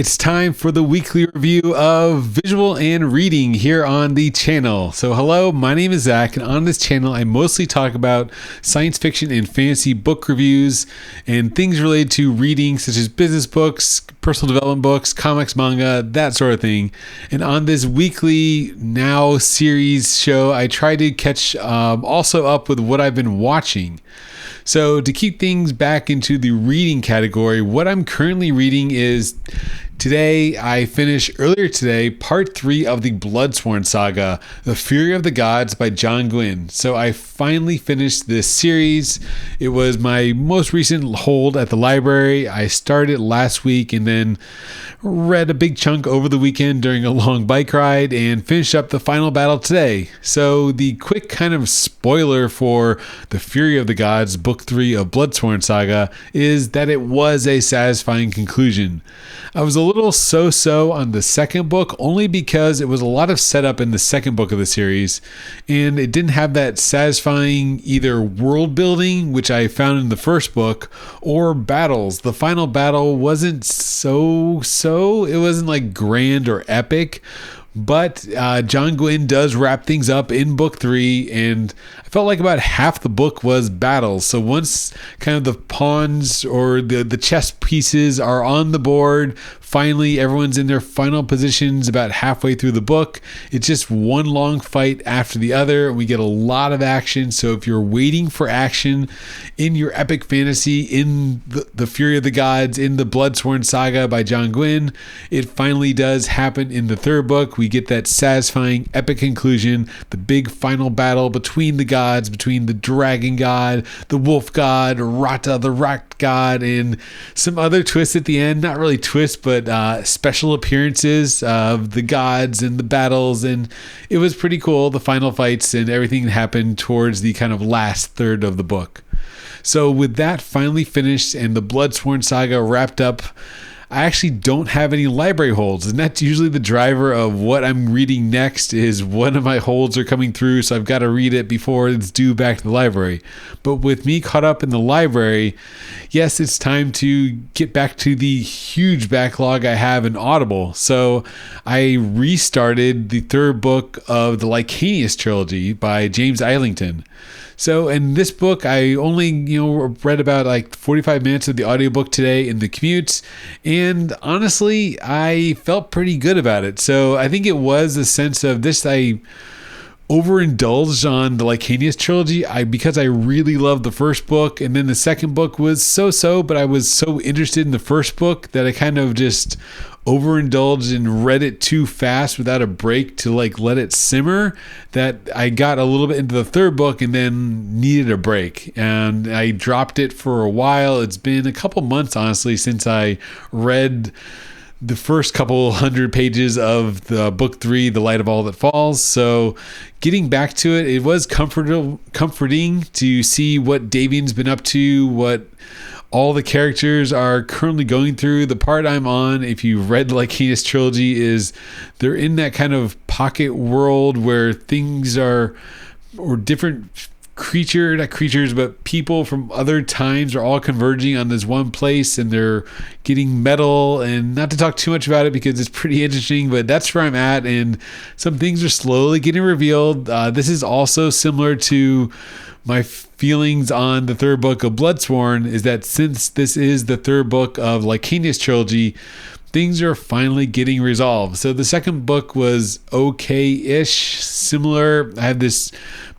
It's time for the weekly review of visual and reading here on the channel. So hello, my name is Zach, and on this channel I mostly talk about science fiction and fantasy book reviews and things related to reading, such as business books, personal development books, comics, manga, that sort of thing. And on this weekly now series show, I try to catch also up with what I've been watching. So to keep things back into the reading category, what I'm currently reading is I finished earlier today part 3 of the Bloodsworn saga, The Fury of the Gods by John Gwynne. So I finally finished this series. It was my most recent hold at the library. I started last week and then read a big chunk over the weekend during a long bike ride and finished up the final battle today. So the quick kind of spoiler for The Fury of the Gods, book 3 of Bloodsworn saga, is that it was a satisfying conclusion. I was a little so-so on the second book only because it was a lot of setup in the second book of the series, and it didn't have that satisfying either world building, which I found in the first book, or battles. The final battle wasn't so. It wasn't like grand or epic, but John Gwynne does wrap things up in book 3, and I felt like about half the book was battles. So once kind of the pawns or the chess pieces are on the board, finally everyone's in their final positions about halfway through the book. It's just one long fight after the other, and we get a lot of action. So if you're waiting for action in your epic fantasy in the Fury of the Gods, in the Bloodsworn saga by John Gwynne, it finally does happen in the third book. We get that satisfying epic conclusion, the big final battle between the gods, between the dragon god, the wolf god, Rata the rock god, and some other twists at the end. Not really twists, but special appearances of the gods and the battles, and it was pretty cool, the final fights and everything that happened towards the kind of last third of the book. So with that finally finished and the Bloodsworn saga wrapped up, I actually don't have any library holds, and that's usually the driver of what I'm reading next. Is one of my holds are coming through, so I've got to read it before it's due back to the library. But with me caught up in the library, yes, it's time to get back to the huge backlog I have in Audible. So I restarted the third book of the Lycanius trilogy by James Islington. So in this book, I only, read about like 45 minutes of the audiobook today in the commute, and honestly, I felt pretty good about it. So I think it was a sense of this, I overindulged on the Lycanius trilogy because I really loved the first book, and then the second book was so-so, but I was so interested in the first book that I kind of just overindulged and read it too fast without a break to let it simmer, that I got a little bit into the third book and then needed a break, and I dropped it for a while. It's been a couple months, honestly, since I read the first couple hundred pages of the book 3, The Light of All That Falls. So getting back to it, it was comforting to see what Davian's been up to, what all the characters are currently going through. The part I'm on, if you read the Lycanius trilogy, is they're in that kind of pocket world where things are, or different not creatures, but people from other times are all converging on this one place, and they're getting metal. And not to talk too much about it because it's pretty interesting, but that's where I'm at, and some things are slowly getting revealed. This is also similar to my feelings on the third book of Bloodsworn, is that since this is the third book of Lycanius trilogy, things are finally getting resolved. So the second book was okay-ish, similar. I have this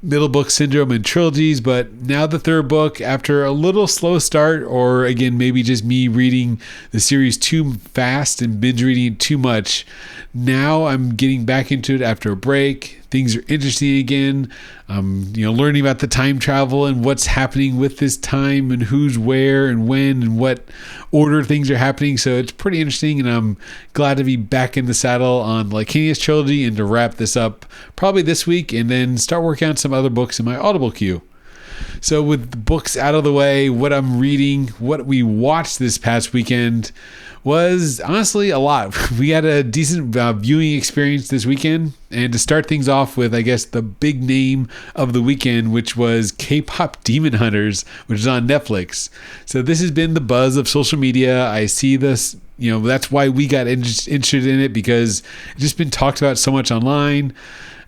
middle book syndrome in trilogies, but now the third book, after a little slow start, or again, maybe just me reading the series too fast and binge reading it too much, now I'm getting back into it after a break. Things are interesting again. Learning about the time travel and what's happening with this time and who's where and when and what order things are happening. So it's pretty interesting, and I'm glad to be back in the saddle on the Lycanius trilogy and to wrap this up probably this week and then start working on some other books in my Audible queue. So with the books out of the way, what I'm reading, what we watched this past weekend was honestly a lot. We had a decent viewing experience this weekend. And to start things off with, I guess, the big name of the weekend, which was Kpop Demon Hunters, which is on Netflix. So this has been the buzz of social media. I see this that's why we got interested in it, because it's just been talked about so much online.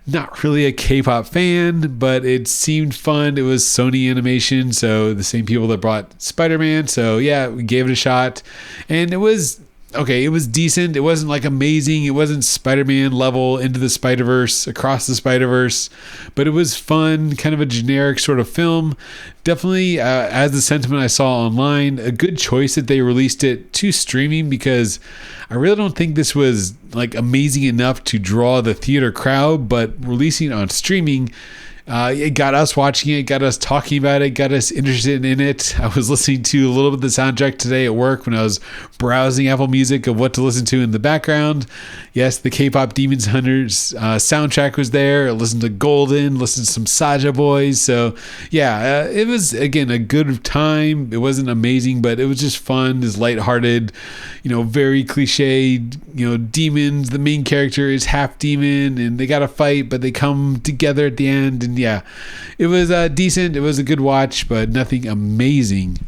Not really a K-pop fan, but it seemed fun. It was Sony Animation, so the same people that brought Spider-Man. So yeah, we gave it a shot, and it was okay. It was decent. It wasn't like amazing. It wasn't Spider-Man level Into the Spider-Verse, Across the Spider-Verse, but it was fun, kind of a generic sort of film. Definitely, as the sentiment I saw online, a good choice that they released it to streaming, because I really don't think this was like amazing enough to draw the theater crowd, but releasing it on streaming, it got us watching it, got us talking about it, got us interested in it. I was listening to a little bit of the soundtrack today at work when I was browsing Apple Music of what to listen to in the background. Yes, the K-pop Demons Hunters soundtrack was there. I listened to Golden, listened to some Saja Boys. So yeah, it was, again, a good time. It wasn't amazing, but it was just fun. It's lighthearted, very cliche, demons. The main character is half demon and they got to fight, but they come together at the end. And yeah, it was decent. It was a good watch, but nothing amazing.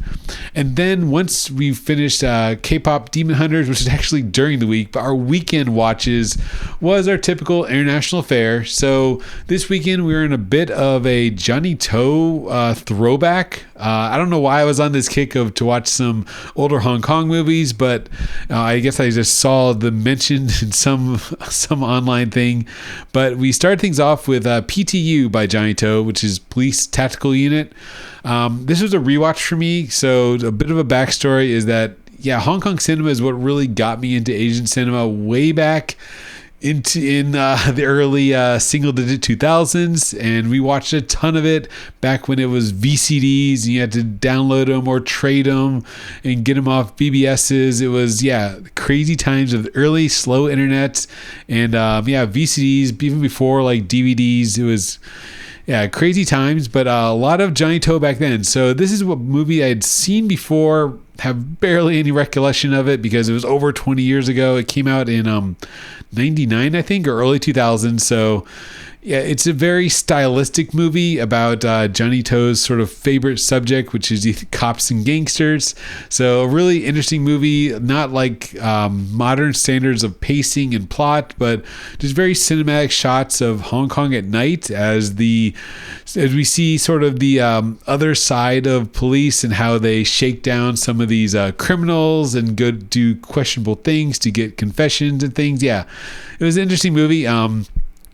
And then once we finished K-pop Demon Hunters, which is actually during the week, but our weekend watches was our typical international fare. So this weekend we were in a bit of a Johnnie throwback. I don't know why I was on this kick to watch some older Hong Kong movies, but I guess I just saw them mentioned in some online thing. But we started things off with PTU by Johnnie, which is Police Tactical Unit. This was a rewatch for me, so a bit of a backstory is that, yeah, Hong Kong cinema is what really got me into Asian cinema way back in the early single-digit 2000s, and we watched a ton of it back when it was VCDs, and you had to download them or trade them and get them off BBSs. It was, crazy times of the early slow internet, and VCDs, even before like DVDs. It was crazy times, but a lot of Johnnie back then. So this is what movie I'd seen before, have barely any recollection of it because it was over 20 years ago. It came out in 99, I think, or early 2000s. So yeah, it's a very stylistic movie about Johnnie To's sort of favorite subject, which is cops and gangsters. So a really interesting movie, not like modern standards of pacing and plot, but just very cinematic shots of Hong Kong at night as we see sort of the other side of police and how they shake down some of these criminals and go do questionable things to get confessions and things. Yeah, it was an interesting movie.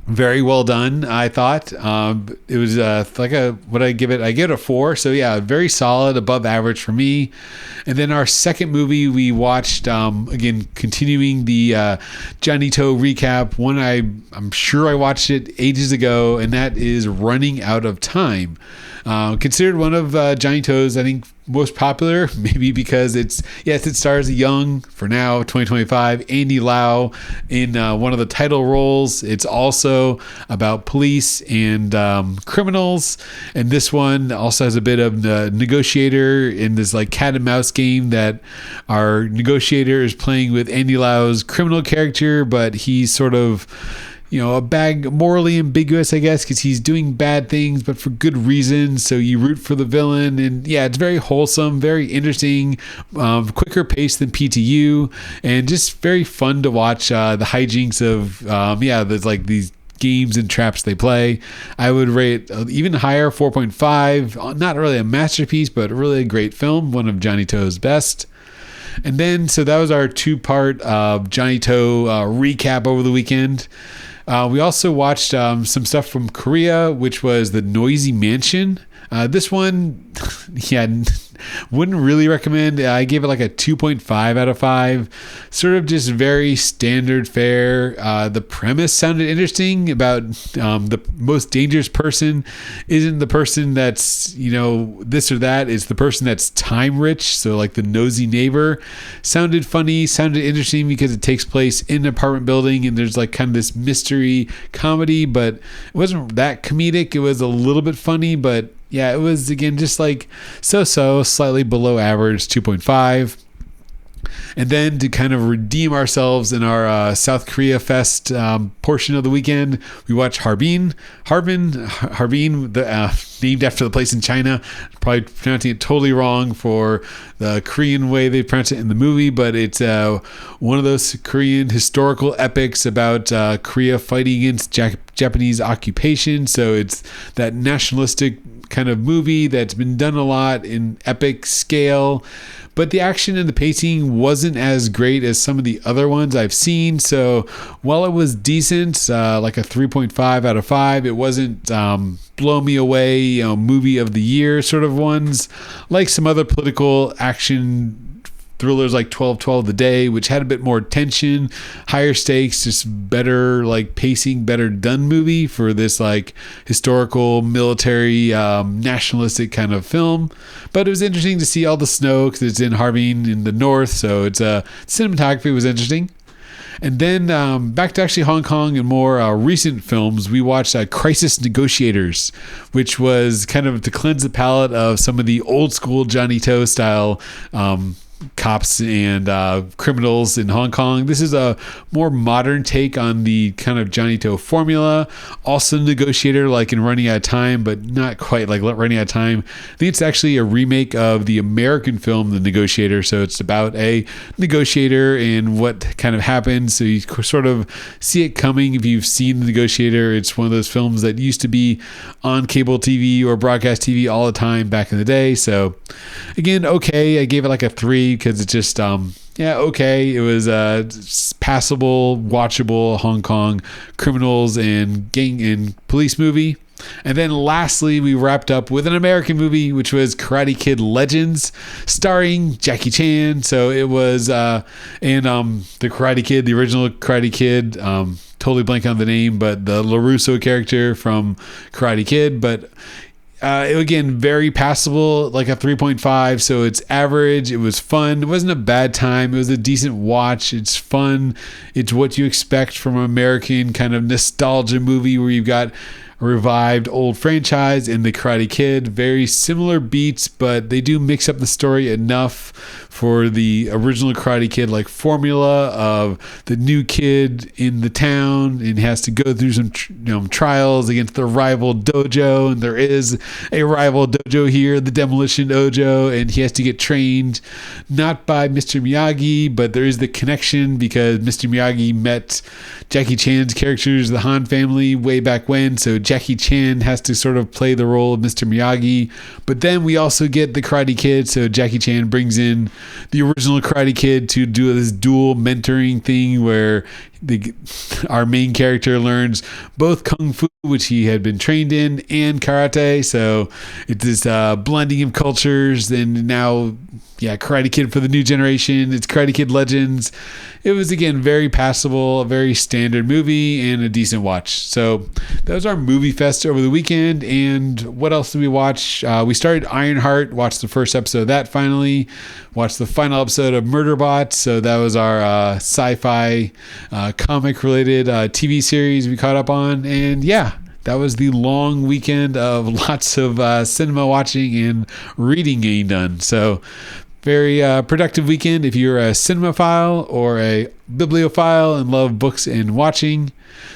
Very well done, I thought. It was what I give it? I give it a 4. So yeah, very solid, above average for me. And then our second movie we watched, again, continuing the Johnnie recap. One I'm sure I watched it ages ago, and that is Running Out of Time. Considered one of Johnnie To's, I think, most popular, maybe because it stars a young, for now, 2025, Andy Lau in one of the title roles. It's also about police and criminals, and this one also has a bit of negotiator in this like cat and mouse game that our negotiator is playing with Andy Lau's criminal character, but he's sort of morally ambiguous, I guess, because he's doing bad things, but for good reasons. So you root for the villain, and yeah, it's very wholesome, very interesting, quicker pace than PTU, and just very fun to watch the hijinks of, there's like these games and traps they play. I would rate even higher, 4.5. Not really a masterpiece, but really a great film, one of Johnnie To's best. And then, so that was our 2-part Johnnie recap over the weekend. We also watched some stuff from Korea, which was The Noisy Mansion. This one, wouldn't really recommend. I gave it like a 2.5 out of 5. Sort of just very standard fare. The premise sounded interesting about the most dangerous person isn't the person that's, this or that. It's the person that's time rich. So like the nosy neighbor sounded funny, sounded interesting because it takes place in an apartment building and there's like kind of this mystery comedy, but it wasn't that comedic. It was a little bit funny, but yeah, it was, again, just like so-so, slightly below average, 2.5. And then to kind of redeem ourselves in our South Korea Fest portion of the weekend, we watched Harbin, named after the place in China. Probably pronouncing it totally wrong for the Korean way they pronounce it in the movie, but it's one of those Korean historical epics about Korea fighting against Japanese occupation. So it's that nationalistic kind of movie that's been done a lot in epic scale, but the action and the pacing wasn't as great as some of the other ones I've seen. So while it was decent, like a 3.5 out of 5, it wasn't blow me away, movie of the year sort of ones, like some other political action thrillers like 12/12 The Day, which had a bit more tension, higher stakes, just better like pacing, better done movie for this like historical military nationalistic kind of film. But it was interesting to see all the snow because it's in Harbin in the north, so it's cinematography was interesting. And then back to actually Hong Kong and more recent films, we watched Crisis Negotiators, which was kind of to cleanse the palate of some of the old school Johnnie To style cops and criminals in Hong Kong. This is a more modern take on the kind of Johnnie To formula. Also Negotiator, like in Running Out of Time, but not quite like Running Out of Time. I think it's actually a remake of the American film The Negotiator. So it's about a negotiator and what kind of happens. So you sort of see it coming if you've seen The Negotiator. It's one of those films that used to be on cable TV or broadcast TV all the time back in the day. So again, okay, I gave it like a 3 because it's just okay. It was passable, watchable Hong Kong criminals and gang and police movie. And then lastly, we wrapped up with an American movie, which was Karate Kid Legends, starring Jackie Chan. So it was the Karate Kid, the original Karate Kid, totally blank on the name, but the LaRusso character from Karate Kid. But again, very passable, like a 3.5. So it's average. It was fun. It wasn't a bad time. It was a decent watch. It's fun. It's what you expect from an American kind of nostalgia movie where you've got a revived old franchise in the Karate Kid. Very similar beats, but they do mix up the story enough for the original Karate Kid like formula of the new kid in the town and has to go through some trials against the rival dojo, and there is a rival dojo here, the Demolition Dojo, and he has to get trained not by Mr. Miyagi, but there is the connection because Mr. Miyagi met Jackie Chan's characters, the Han family, way back when, so Jackie Chan has to sort of play the role of Mr. Miyagi. But then we also get the Karate Kid, so Jackie Chan brings in the original Karate Kid to do this dual mentoring thing where our main character learns both Kung Fu, which he had been trained in, and Karate. So it's this blending of cultures. And now, Karate Kid for the new generation. It's Karate Kid Legends. It was, again, very passable, a very standard movie, and a decent watch. So that was our movie fest over the weekend. And what else did we watch? We started Ironheart, watched the first episode of that finally, watched the final episode of Murderbot. So that was our sci-fi comic-related TV series we caught up on. And that was the long weekend of lots of cinema watching and reading getting done. So very productive weekend if you're a cinemaphile or a bibliophile and love books and watching.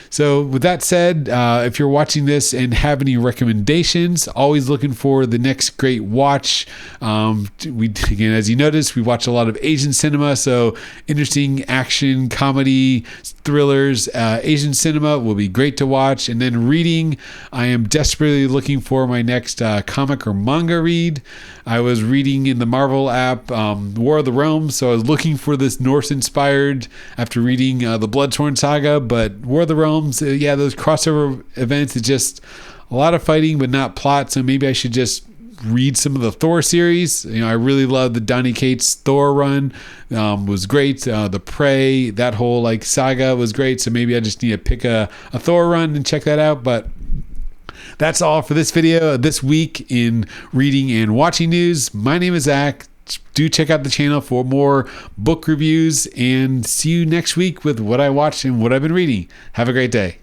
So with that said, if you're watching this and have any recommendations, always looking for the next great watch. Again, as you noticed, we watch a lot of Asian cinema, so interesting action, comedy, thrillers, Asian cinema will be great to watch. And then reading, I am desperately looking for my next comic or manga read. I was reading in the Marvel app, War of the Realms, so I was looking for this Norse-inspired after reading the Bloodthorn Saga, but War of the Realms, those crossover events, it's just a lot of fighting but not plot, so maybe I should just read some of the Thor series. I really love the Donny Cates Thor run, was great. The Prey, that whole like saga was great, so maybe I just need to pick a Thor run and check that out. But that's all for this video this week in reading and watching news. My name is Zach. Do check out the channel for more book reviews, and see you next week with what I watched and what I've been reading. Have a great day.